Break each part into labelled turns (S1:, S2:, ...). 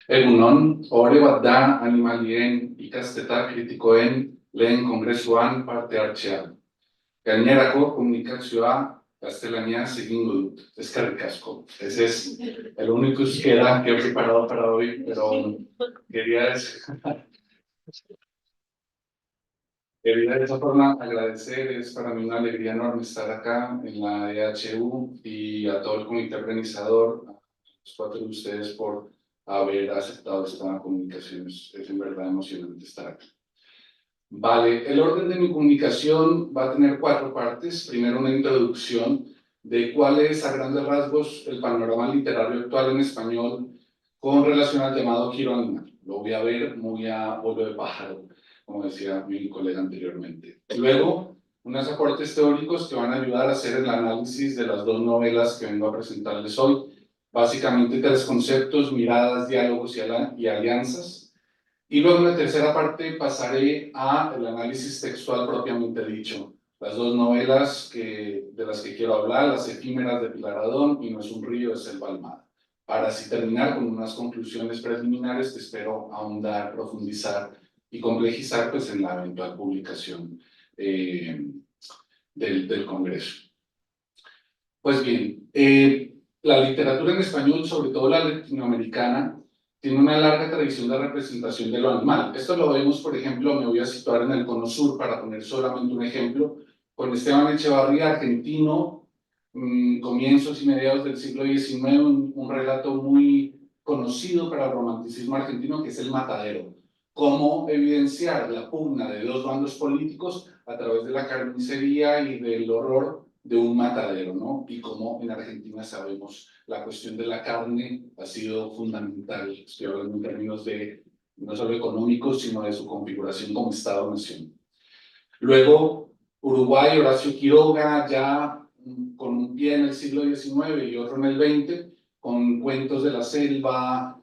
S1: Egunon, ore bat da animalien ikasketa kritikoen lehen kongresuan parte hartzean. Gainerako komunikazioa gaztelaniaz egingo dut. Eskerrik asko. Ese es el único euskera que he preparado para hoy, pero quería de esa forma agradecer. Es para mí una alegría enorme estar acá en la EHU y a todo el comité organizador, a los cuatro de ustedes por haber aceptado esta comunicación. Es en verdad emocionante estar acá. Vale, el orden de mi comunicación va a tener 4 partes. Primero, una introducción de cuál es a grandes rasgos el panorama literario actual en español con relación al llamado giro animal. Lo voy a ver muy a vuelo de pájaro, como decía mi colega anteriormente. Luego, unos aportes teóricos que van a ayudar a hacer el análisis de las 2 novelas que vengo a presentarles hoy. Básicamente 3 conceptos: miradas, diálogos y alianzas. Y luego en la tercera parte pasaré al análisis textual propiamente dicho. Las 2 novelas de las que quiero hablar, Las efímeras de Pilar Adón y No es un río, es Selva Almada. Para así terminar con unas conclusiones preliminares que espero ahondar, profundizar y complejizar pues, en la eventual publicación del Congreso. Pues bien, la literatura en español, sobre todo la latinoamericana, tiene una larga tradición de representación de lo animal. Esto lo vemos, por ejemplo, me voy a situar en el Cono Sur para poner solamente un ejemplo, con Esteban Echevarría, argentino, comienzos y mediados del siglo XIX, un relato muy conocido para el romanticismo argentino, que es El Matadero. Cómo evidenciar la pugna de 2 bandos políticos a través de la carnicería y del horror de un matadero, ¿no? Y como en Argentina sabemos, la cuestión de la carne ha sido fundamental, estoy hablando en términos de no solo económicos, sino de su configuración como Estado-nación. Luego, Uruguay, Horacio Quiroga, ya con un pie en el siglo XIX y otro en el XX, con cuentos de la selva,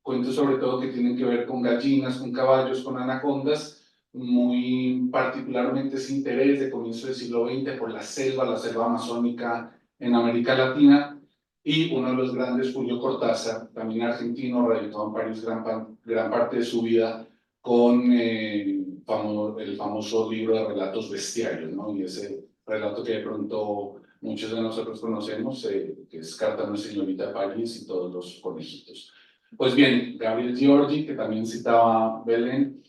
S1: cuentos sobre todo que tienen que ver con gallinas, con caballos, con anacondas, muy particularmente ese interés de comienzo del siglo XX por la selva amazónica en América Latina, y uno de los grandes, Julio Cortázar, también argentino, radicado en París gran parte de su vida, con el famoso libro de relatos bestiarios, ¿no? Y ese relato que de pronto muchos de nosotros conocemos, que es Carta a una señorita de París y todos los conejitos. Pues bien, Gabriel Giorgi, que también citaba Belén,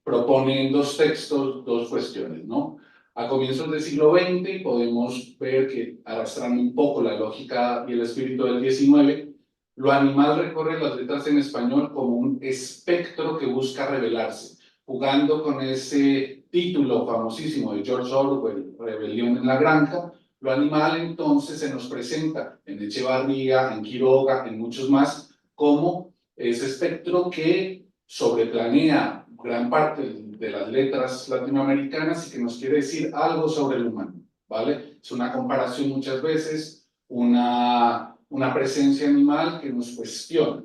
S1: propone en 2 textos 2 cuestiones, ¿no? A comienzos del siglo XX podemos ver que, arrastrando un poco la lógica y el espíritu del XIX, lo animal recorre las letras en español como un espectro que busca revelarse, jugando con ese título famosísimo de George Orwell, Rebelión en la Granja. Lo animal entonces se nos presenta en Echevarría, en Quiroga, en muchos más, como ese espectro que sobreplanea gran parte de las letras latinoamericanas y que nos quiere decir algo sobre el humano, ¿vale? Es una comparación muchas veces, una presencia animal que nos cuestiona.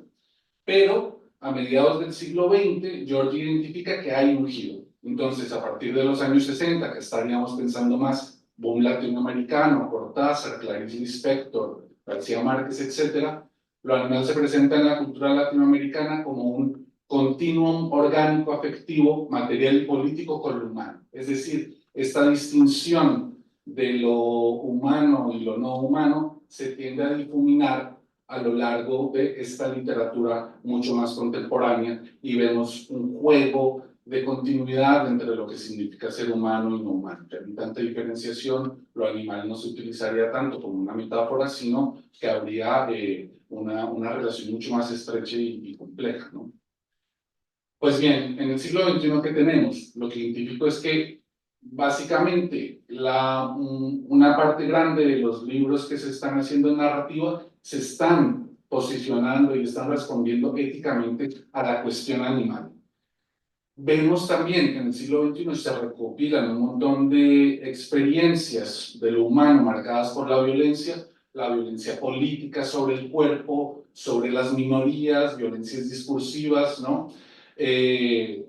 S1: Pero a mediados del siglo XX, George identifica que hay un giro. Entonces, a partir de los años 60, que estaríamos pensando más boom latinoamericano, Cortázar, Clarice Lispector, García Márquez, etc., lo animal se presenta en la cultura latinoamericana como un continuum orgánico, afectivo, material y político con lo humano. Es decir, esta distinción de lo humano y lo no humano se tiende a difuminar a lo largo de esta literatura mucho más contemporánea, y vemos un juego de continuidad entre lo que significa ser humano y no humano. Ya hay tanta diferenciación, lo animal no se utilizaría tanto como una metáfora, sino que habría una relación mucho más estrecha y compleja, ¿no? Pues bien, en el siglo XXI, ¿qué tenemos? Lo que identifico es que básicamente una parte grande de los libros que se están haciendo en narrativa se están posicionando y están respondiendo éticamente a la cuestión animal. Vemos también que en el siglo XXI se recopilan un montón de experiencias de lo humano marcadas por la violencia política sobre el cuerpo, sobre las minorías, violencias discursivas, ¿no? Que,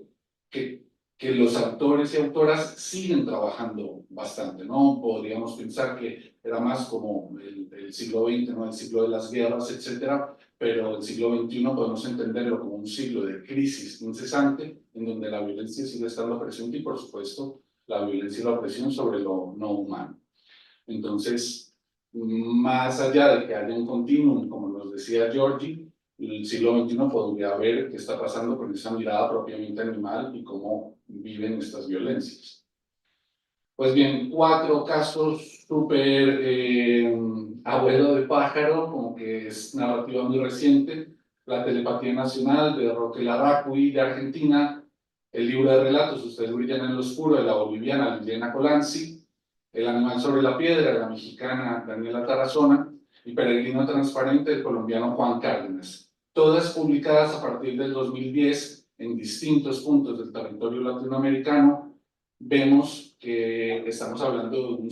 S1: que los autores y autoras siguen trabajando bastante, ¿no? Podríamos pensar que era más como el siglo XX, ¿no? El siglo de las guerras, etcétera, pero el siglo XXI podemos entenderlo como un siglo de crisis incesante, en donde la violencia sigue estando presente y, por supuesto, la violencia y la opresión sobre lo no humano. Entonces, más allá de que haya un continuum, como nos decía Georgie, el siglo XXI podría ver qué está pasando con esa mirada propiamente animal y cómo viven estas violencias. Pues bien, 4 casos súper abuelo de pájaro, como que es narrativa muy reciente: La telepatía nacional de Roque Larraqui de Argentina, el libro de relatos Ustedes brillan en lo oscuro de la boliviana Liliana Colanzi, El animal sobre la piedra de la mexicana Daniela Tarazona y Peregrino transparente del colombiano Juan Cárdenas, todas publicadas a partir del 2010 en distintos puntos del territorio latinoamericano. Vemos que estamos hablando de un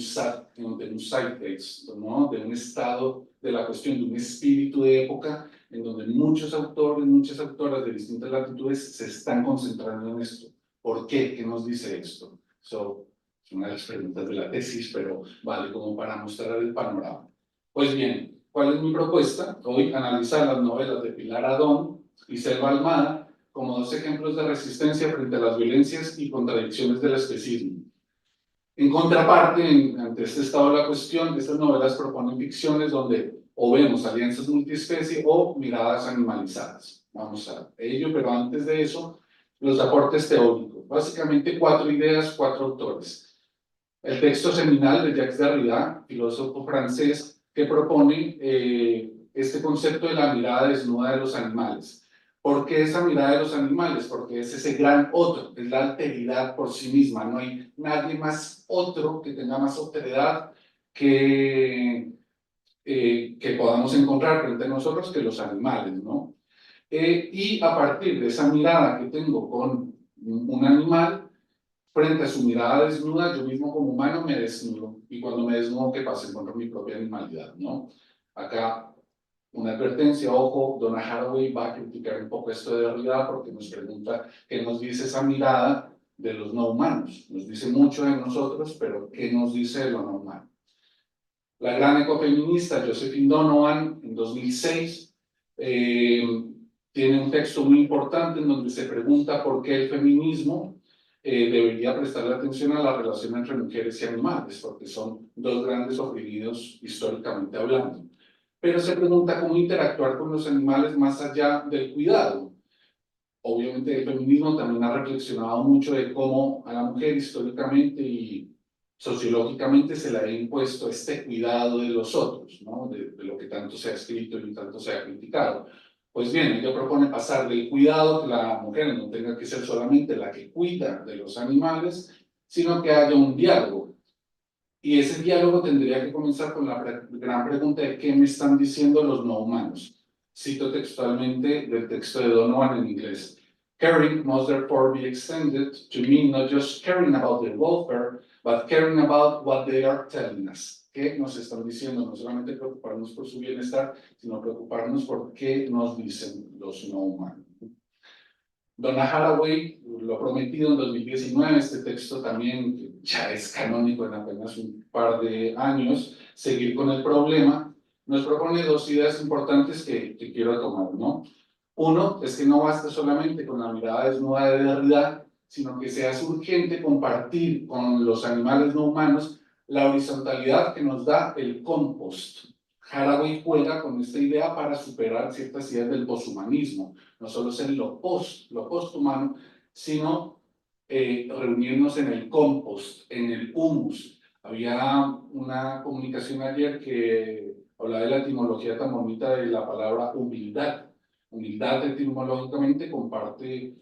S1: zeitgeist, ¿no? De un estado de la cuestión, de un espíritu de época, en donde muchos autores, muchas autoras de distintas latitudes se están concentrando en esto. ¿Por qué? ¿Qué nos dice esto? Es una de las preguntas de la tesis, pero vale como para mostrar el panorama. Pues bien, ¿cuál es mi propuesta? Hoy analizar las novelas de Pilar Adón y Selva Almada como 2 ejemplos de resistencia frente a las violencias y contradicciones del especismo. En contraparte, ante este estado de la cuestión, estas novelas proponen ficciones donde o vemos alianzas multiespecie o miradas animalizadas. Vamos a ello, pero antes de eso, los aportes teóricos. Básicamente 4 ideas, 4 autores. El texto seminal de Jacques Derrida, filósofo francés, que propone este concepto de la mirada desnuda de los animales. ¿Por qué esa mirada de los animales? Porque es ese gran otro, es la alteridad por sí misma. No hay nadie más otro que tenga más otredad que podamos encontrar frente a nosotros que los animales, ¿no? Y a partir de esa mirada que tengo con un animal, frente a su mirada desnuda, yo mismo como humano me desnudo. Y cuando me desnudo, ¿qué pasa? Encuentro mi propia animalidad, ¿no? Acá, una advertencia: ojo, Donna Haraway va a criticar un poco esto de Derrida porque nos pregunta qué nos dice esa mirada de los no humanos. Nos dice mucho de nosotros, pero ¿qué nos dice de lo no humano? La gran ecofeminista Josephine Donovan, en 2006, tiene un texto muy importante en donde se pregunta por qué el feminismo debería prestarle atención a la relación entre mujeres y animales, porque son 2 grandes oprimidos históricamente hablando. Pero se pregunta cómo interactuar con los animales más allá del cuidado. Obviamente el feminismo también ha reflexionado mucho de cómo a la mujer históricamente y sociológicamente se le ha impuesto este cuidado de los otros, ¿no? De lo que tanto se ha escrito y tanto se ha criticado. Pues bien, ella propone pasar del cuidado, que la mujer no tenga que ser solamente la que cuida de los animales, sino que haya un diálogo. Y ese diálogo tendría que comenzar con la gran pregunta de ¿qué me están diciendo los no humanos? Cito textualmente del texto de Donovan en inglés. Caring must therefore be extended to mean not just caring about their welfare, but caring about what they are telling us. ¿Qué nos están diciendo? No solamente preocuparnos por su bienestar, sino preocuparnos por qué nos dicen los no humanos. Donna Haraway, Lo prometido, en 2019, este texto también, que ya es canónico en apenas un par de años, Seguir con el problema, nos propone 2 ideas importantes que quiero tomar, ¿no? Uno, es que no basta solamente con la mirada desnuda de Derrida, sino que sea urgente compartir con los animales no humanos la horizontalidad que nos da el compost. Haraway juega con esta idea para superar ciertas ideas del poshumanismo, no solo ser lo posthumano, sino reunirnos en el compost, en el humus. Había una comunicación ayer que hablaba de la etimología tan bonita de la palabra humildad. Humildad etimológicamente comparte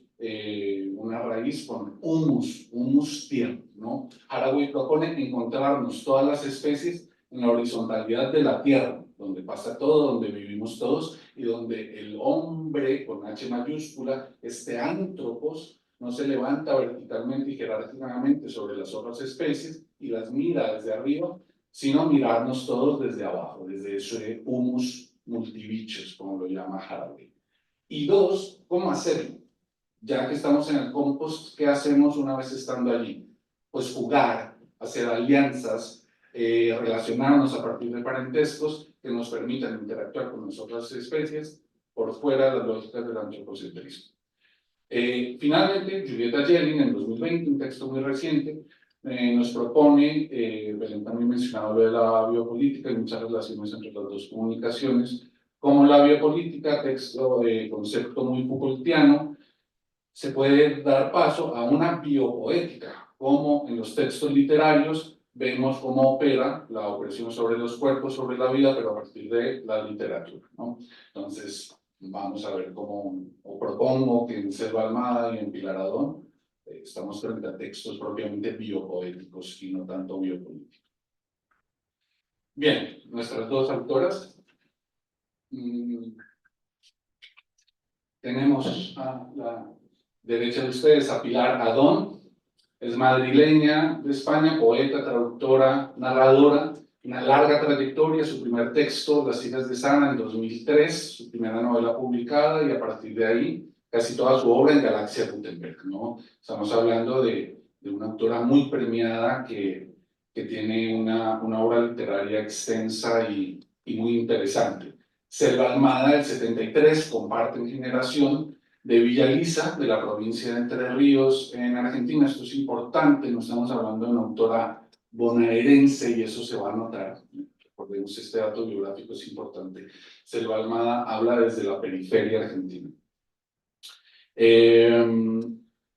S1: una raíz con humus tierra, ¿no? Haraway propone encontrarnos todas las especies en la horizontalidad de la tierra, donde pasa todo, donde vivimos todos y donde el hombre con H mayúscula, este antropos, no se levanta verticalmente y jerárquicamente sobre las otras especies y las mira desde arriba, sino mirarnos todos desde abajo, desde ese humus multibichos, como lo llama Haraway. Y 2, ¿cómo hacerlo? Ya que estamos en el compost, ¿qué hacemos una vez estando allí? Pues jugar, hacer alianzas, relacionarnos a partir de parentescos que nos permitan interactuar con las otras especies por fuera de las lógicas del antropocentrismo. Finalmente, Julieta Yellin, en 2020, un texto muy reciente, nos propone, Belén también mencionaba lo de la biopolítica y muchas relaciones entre las dos comunicaciones, como la biopolítica, texto de concepto muy Foucaultiano, se puede dar paso a una biopoética, como en los textos literarios vemos cómo opera la opresión sobre los cuerpos, sobre la vida, pero a partir de la literatura, ¿no? Entonces, vamos a ver cómo, o propongo que en Selva Almada y en Pilar Adón estamos frente a textos propiamente biopoéticos y no tanto biopolíticos. Bien, nuestras dos autoras. Tenemos a la derecha de ustedes a Pilar Adón, es madrileña de España, poeta, traductora, narradora, una larga trayectoria, su primer texto, Las hijas de Sana, en 2003, su primera novela publicada, y a partir de ahí, casi toda su obra en Galaxia Gutenberg, ¿no? Estamos hablando de una autora muy premiada que tiene una obra literaria extensa y muy interesante. Selva Almada, del 73, comparten generación, de Villa Lisa, de la provincia de Entre Ríos, en Argentina. Esto es importante, no estamos hablando de una autora bonaerense y eso se va a notar. Recordemos, este dato biográfico es importante. Selva Almada habla desde la periferia argentina.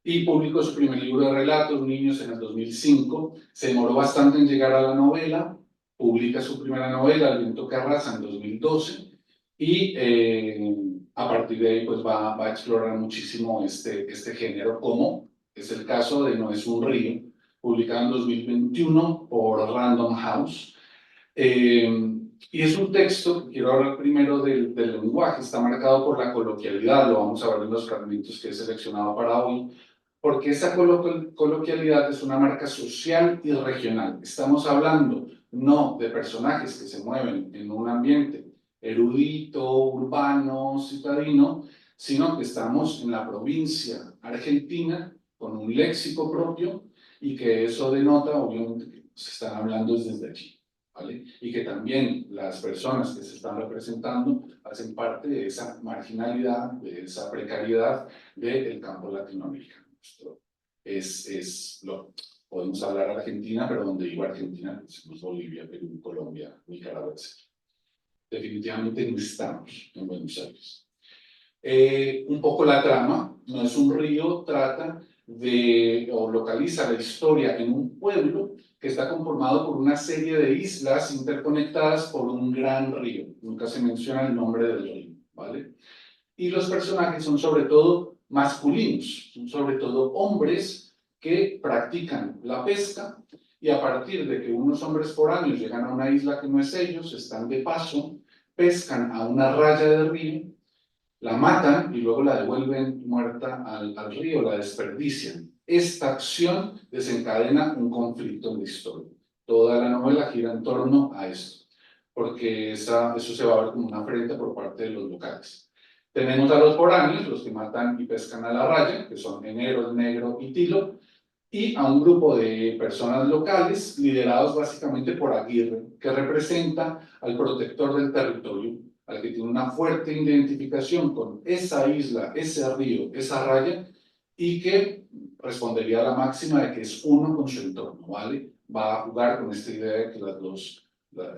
S1: Y publicó su primer libro de relatos, Niños, en el 2005. Se demoró bastante en llegar a la novela. Publica su primera novela, El viento que arrasa, en 2012. Y a partir de ahí pues va a explorar muchísimo este género, como es el caso de No es un río, publicado en 2021 por Random House. Y es un texto, quiero hablar primero del lenguaje, está marcado por la coloquialidad, lo vamos a ver en los fragmentos que he seleccionado para hoy, porque esa coloquialidad es una marca social y regional. Estamos hablando no de personajes que se mueven en un ambiente erudito, urbano, citadino, sino que estamos en la provincia argentina con un léxico propio y que eso denota, obviamente, que se están hablando desde aquí, ¿vale? Y que también las personas que se están representando hacen parte de esa marginalidad, de esa precariedad del campo latinoamericano. Podemos hablar Argentina, pero donde digo Argentina, decimos Bolivia, Perú, Colombia, Nicaragua, etc. Definitivamente no estamos en Buenos Aires. Un poco la trama, No es un río, trata o localiza la historia en un pueblo que está conformado por una serie de islas interconectadas por un gran río. Nunca se menciona el nombre del río, ¿vale? Y los personajes son sobre todo masculinos, son sobre todo hombres que practican la pesca, y a partir de que unos hombres foráneos llegan a una isla que no es ellos, están de paso, pescan a una raya del río, la matan y luego la devuelven muerta al río, la desperdician. Esta acción desencadena un conflicto en la historia. Toda la novela gira en torno a esto, porque eso se va a ver como una afrenta por parte de los locales. Tenemos a los foráneos, los que matan y pescan a la raya, que son Enero, el Negro y Tilo, y a un grupo de personas locales, liderados básicamente por Aguirre, que representa al protector del territorio, al que tiene una fuerte identificación con esa isla, ese río, esa raya, y que respondería a la máxima de que es uno con su entorno, ¿vale? Va a jugar con esta idea de que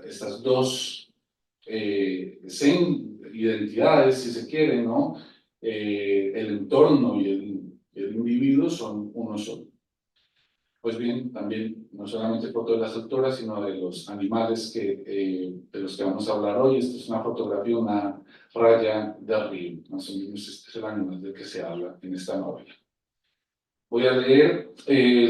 S1: estas dos identidades, si se quiere, ¿no? El entorno y el individuo son uno solo. Pues bien, también no solamente foto de las autoras, sino de los animales de los que vamos a hablar hoy. Esta es una fotografía, una raya de río. Más o menos este es el animal del que se habla en esta novela. Voy a leer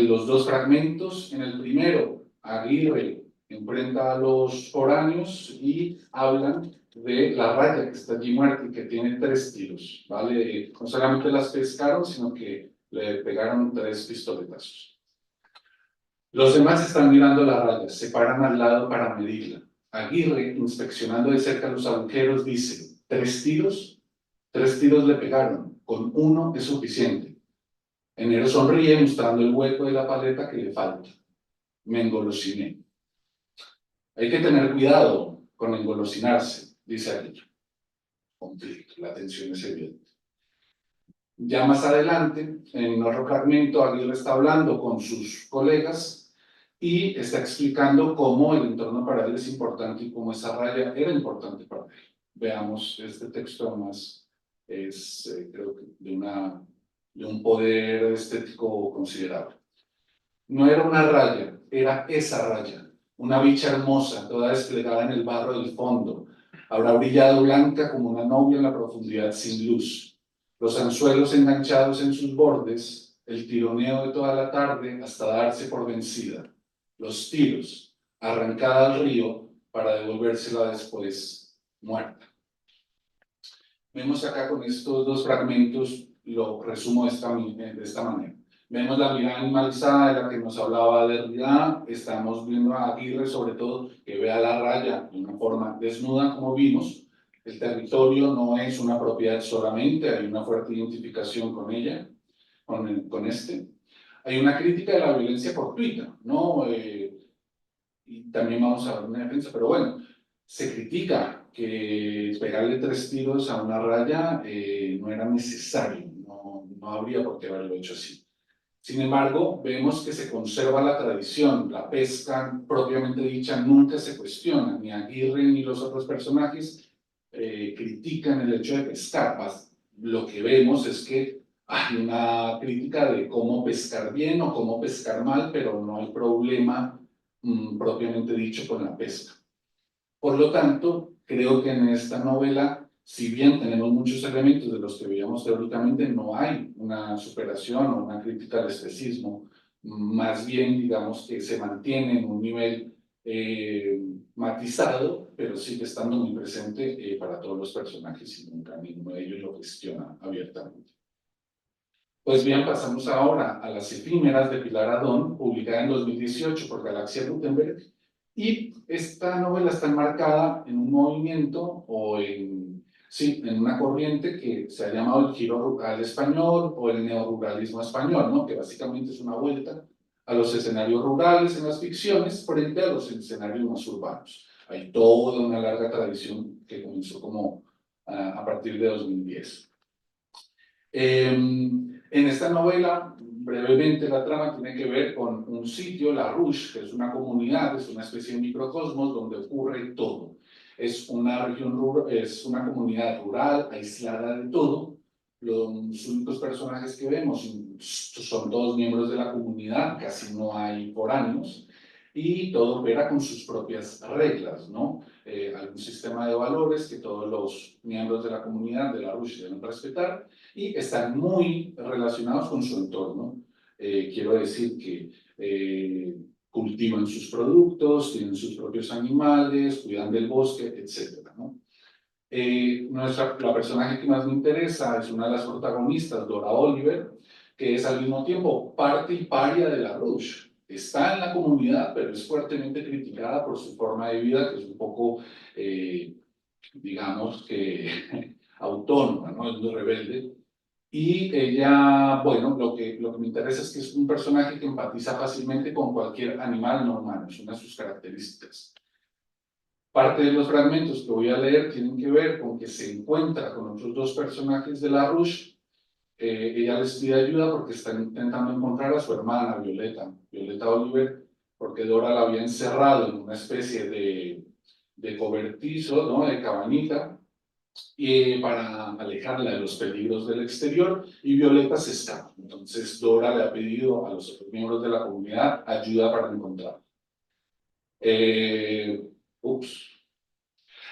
S1: los dos fragmentos. En el primero, Aguirre enfrenta a los foráneos y hablan de la raya que está allí muerta y que tiene 3 tiros, ¿vale? No solamente las pescaron, sino que le pegaron 3 pistoletazos. Los demás están mirando la raya, se paran al lado para medirla. Aguirre, inspeccionando de cerca los agujeros, dice: 3 tiros, 3 tiros le pegaron, con 1 es suficiente. Enero sonríe mostrando el hueco de la paleta que le falta. Me engolosiné. Hay que tener cuidado con engolosinarse, dice Aguirre. conflicto, la tensión es evidente. Ya más adelante, en otro fragmento, Aguirre está hablando con sus colegas y está explicando cómo el entorno para él es importante y cómo esa raya era importante para él. Veamos, este texto además es, creo que, de un poder estético considerable. No era una raya, era esa raya, una bicha hermosa, toda desplegada en el barro del fondo. Habrá brillado blanca como una novia en la profundidad sin luz. Los anzuelos enganchados en sus bordes, el tironeo de toda la tarde hasta darse por vencida. Los tiros, arrancada al río para devolvérsela después, muerta. Vemos acá con estos dos fragmentos, lo resumo de esta manera. Vemos la mirada animalizada de la que nos hablaba Derrida, estamos viendo a Aguirre sobre todo que vea la raya de una forma desnuda como vimos, el territorio no es una propiedad solamente, hay una fuerte identificación con ella, con este. Hay una crítica de la violencia fortuita, ¿no? Y también vamos a ver una defensa, pero bueno, se critica que pegarle 3 tiros a una raya no era necesario, no habría por qué haberlo hecho así. Sin embargo, vemos que se conserva la tradición, la pesca propiamente dicha nunca se cuestiona, ni Aguirre ni los otros personajes critican el hecho de pescar. Lo que vemos es que hay una crítica de cómo pescar bien o cómo pescar mal, pero no hay problema propiamente dicho con la pesca. Por lo tanto, creo que en esta novela, si bien tenemos muchos elementos de los que veíamos teóricamente, no hay una superación o una crítica al especismo, más bien digamos que se mantiene en un nivel matizado, pero sigue estando muy presente para todos los personajes y nunca ninguno de ellos lo cuestiona abiertamente. Pues bien, pasamos ahora a Las efímeras de Pilar Adón, publicada en 2018 por Galaxia Gutenberg, y esta novela está enmarcada en un movimiento o sí, en una corriente que se ha llamado el giro rural español o el neoruralismo español, ¿no? Que básicamente es una vuelta a los escenarios rurales en las ficciones frente a los escenarios más urbanos. Hay toda una larga tradición que comenzó como a partir de 2010. En esta novela, brevemente la trama tiene que ver con un sitio, La Ruche, que es una comunidad, es una especie de microcosmos donde ocurre todo. Es una región rural, es una comunidad rural, aislada de todo. Los únicos personajes que vemos son todos miembros de la comunidad, casi no hay foráneos, y todo opera con sus propias reglas, ¿no? Algún sistema de valores que todos los miembros de la comunidad de La Ruche deben respetar, y están muy relacionados con su entorno. Quiero decir que cultivan sus productos, tienen sus propios animales, cuidan del bosque, etc., ¿no? La personaje que más me interesa es una de las protagonistas, Dora Oliver, que es al mismo tiempo parte y paria de La Ruche. Está en la comunidad, pero es fuertemente criticada por su forma de vida, que es un poco, digamos que, autónoma, ¿no? Es muy rebelde. Y ella, bueno, lo que me interesa es que es un personaje que empatiza fácilmente con cualquier animal no humano, es una de sus características. Parte de los fragmentos que voy a leer tienen que ver con que se encuentra con otros dos personajes de La Ruche. Ella les pide ayuda porque está intentando encontrar a su hermana, Violeta Oliver, porque Dora la había encerrado en una especie de cobertizo, ¿no? De cabañita, para alejarla de los peligros del exterior, y Violeta se escapa. Entonces Dora le ha pedido a los otros miembros de la comunidad ayuda para encontrarla. Ups.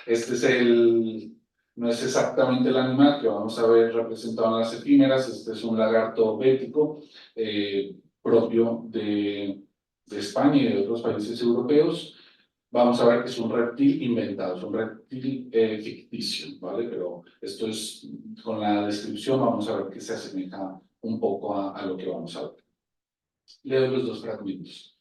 S1: Este es no es exactamente el animal que vamos a ver representado en Las efímeras. Este es un lagarto bético propio de España y de otros países europeos. Vamos a ver que es un reptil inventado, es un reptil ficticio, ¿vale? Pero esto es, con la descripción vamos a ver que se asemeja un poco a lo que vamos a ver. Leo los dos fragmentos.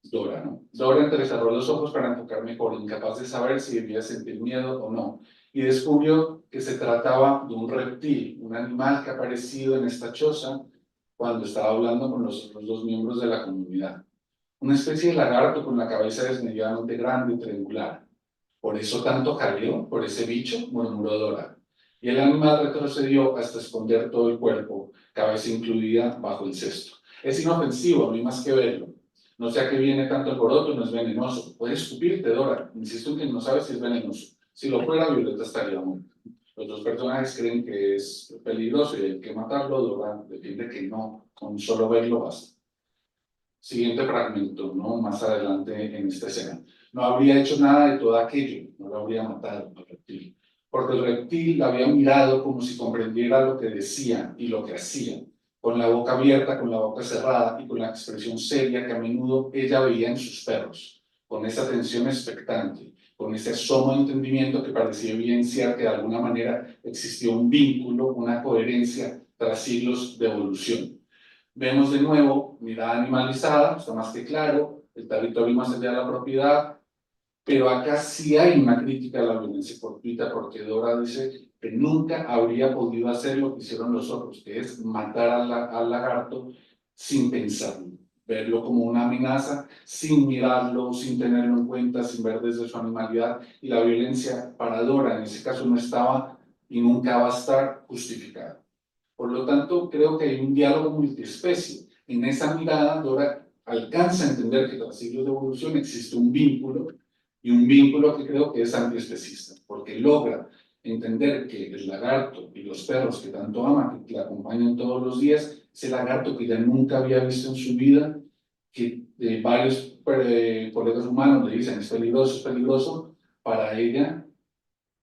S1: Dora, ¿no? Dora entrecerró los ojos para enfocar mejor, incapaz de saber si debía sentir miedo o no, y descubrió que se trataba de un reptil, un animal que ha aparecido en esta choza cuando estaba hablando con los otros dos miembros de la comunidad. Una especie de lagarto con la cabeza desmedidamente grande y triangular. Por eso tanto jaleo, por ese bicho, murmuró Dora. Y el animal retrocedió hasta esconder todo el cuerpo, cabeza incluida, bajo el cesto. Es inofensivo, no hay más que verlo. No sé a qué viene tanto alboroto, no es venenoso. Puedes escupirte, Dora. Insisto en que no sabes si es venenoso. Si lo fuera, Violeta estaría muerta. Los dos personajes creen que es peligroso y hay que matarlo. Dora defiende que no, con solo verlo basta. Siguiente fragmento, ¿no? Más adelante en esta escena. No habría hecho nada de todo aquello, no lo habría matado al reptil, porque el reptil la había mirado como si comprendiera lo que decía y lo que hacía, con la boca abierta, con la boca cerrada y con la expresión seria que a menudo ella veía en sus perros, con esa atención expectante, con ese asomo de entendimiento que parecía evidenciar que de alguna manera existía un vínculo, una coherencia tras siglos de evolución. Vemos de nuevo mirada animalizada, está más que claro, el territorio más allá de la propiedad, pero acá sí hay una crítica a la violencia fortuita, porque Dora dice que nunca habría podido hacer lo que hicieron los otros, que es matar al lagarto sin pensarlo, verlo como una amenaza, sin mirarlo, sin tenerlo en cuenta, sin ver desde su animalidad, y la violencia para Dora en ese caso no estaba y nunca va a estar justificada. Por lo tanto, creo que hay un diálogo multiespecie. En esa mirada, Dora alcanza a entender que tras siglos de evolución existe un vínculo, y un vínculo que creo que es antiespecista, porque logra entender que el lagarto y los perros que tanto ama, que la acompañan todos los días, ese lagarto que ya nunca había visto en su vida, que varios colegas humanos le dicen es peligroso, para ella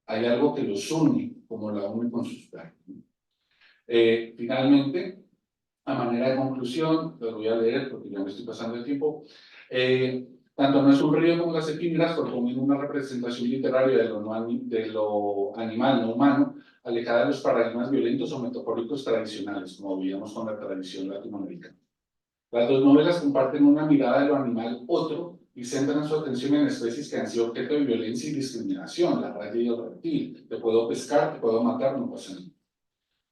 S1: hay algo que los une, como la une con sus perros. Finalmente, a manera de conclusión, lo voy a leer porque ya me estoy pasando el tiempo. Tanto No es un río como Las efímeras proponen una representación literaria de lo animal no humano, alejada de los paradigmas violentos o metafóricos tradicionales, como veíamos con la tradición latinoamericana. Las dos novelas comparten una mirada de lo animal otro y centran su atención en especies que han sido objeto de violencia y discriminación, la raya y el reptil. Te puedo pescar, te puedo matar, no pasa nada.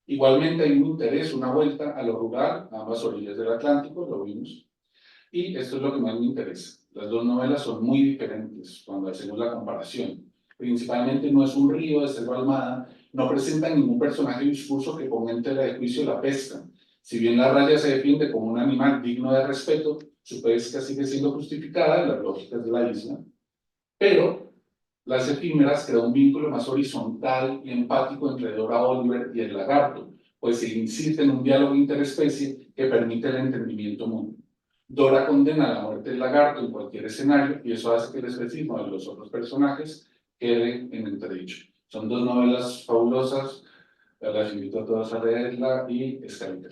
S1: Igualmente hay un interés, una vuelta a lo rural, a ambas orillas del Atlántico, lo vimos, y esto es lo que más me interesa. Las dos novelas son muy diferentes cuando hacemos la comparación. Principalmente No es un río de Selva Almada, no presenta ningún personaje discurso que ponga en tela de juicio la pesca. Si bien la raya se defiende como un animal digno de respeto, su pesca sigue siendo justificada en las lógicas de la isla, pero Las efímeras crea un vínculo más horizontal y empático entre Dora Oliver y el lagarto, pues se incita en un diálogo interespecie que permite el entendimiento mutuo. Dora condena la muerte del lagarto en cualquier escenario y eso hace que el especismo de los otros personajes quede en entredicho. Son dos novelas fabulosas, las invito a todos a leerla y escribir.